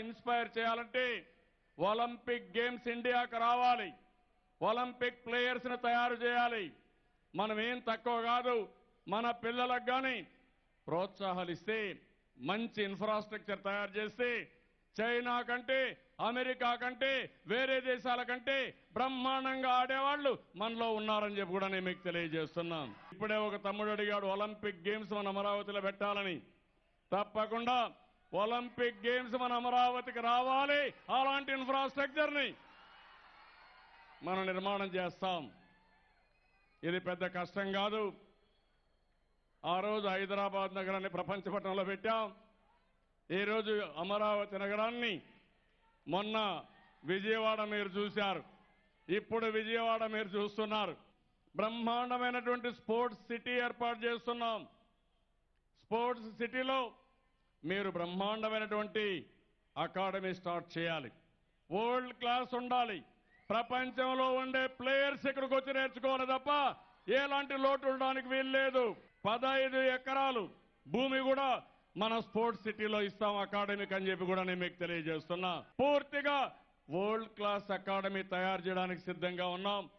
Inspire చేయాలంటే Olympic games ఇండియాకు రావాలి. ఒలింపిక్ ప్లేయర్స్ ని తయారు చేయాలి. మనం ఏం తక్కువ కాదు. మన పిల్లలకు కానీ ప్రోత్సాహాలు ఇస్తే, మంచి ఇన్ఫ్రాస్ట్రక్చర్ తయారు చేస్తే చైనా కంటే, అమెరికా కంటే, వేరే దేశాల కంటే బ్రహ్మాండంగా ఆడేవాళ్లు మనలో ఉన్నారని చెప్పి కూడా నేను మీకు తెలియజేస్తున్నాను. ఇప్పుడే ఒక తమ్ముడు అడిగాడు ఒలింపిక్ గేమ్స్ మన అమరావతిలో పెట్టాలని. తప్పకుండా ఒలింపిక్ గేమ్స్ మన అమరావతికి రావాలి. అలాంటి ఇన్ఫ్రాస్ట్రక్చర్ ని మనం నిర్మాణం చేస్తాం. ఇది పెద్ద కష్టం కాదు. ఆ రోజు హైదరాబాద్ నగరాన్ని ప్రపంచ పట్టణంలో పెట్టాం. ఈ రోజు అమరావతి నగరాన్ని, మొన్న విజయవాడ మీరు చూశారు, ఇప్పుడు విజయవాడ మీరు చూస్తున్నారు. బ్రహ్మాండమైనటువంటి స్పోర్ట్స్ సిటీ ఏర్పాటు చేస్తున్నాం. స్పోర్ట్స్ సిటీలో మీరు బ్రహ్మాండమైనటువంటి అకాడమీ స్టార్ట్ చేయాలి. వరల్డ్ క్లాస్ ఉండాలి. ప్రపంచంలో ఉండే ప్లేయర్స్ ఇక్కడికి వచ్చి నేర్చుకోవాలి తప్ప ఎలాంటి లోటు ఉండడానికి వీల్లేదు. 15 ఎకరాలు భూమి కూడా మన స్పోర్ట్స్ సిటీలో ఇస్తాం అకాడమీకి అని చెప్పి కూడా నేను మీకు తెలియజేస్తున్నా. పూర్తిగా వరల్డ్ క్లాస్ అకాడమీ తయారు చేయడానికి సిద్ధంగా ఉన్నాం.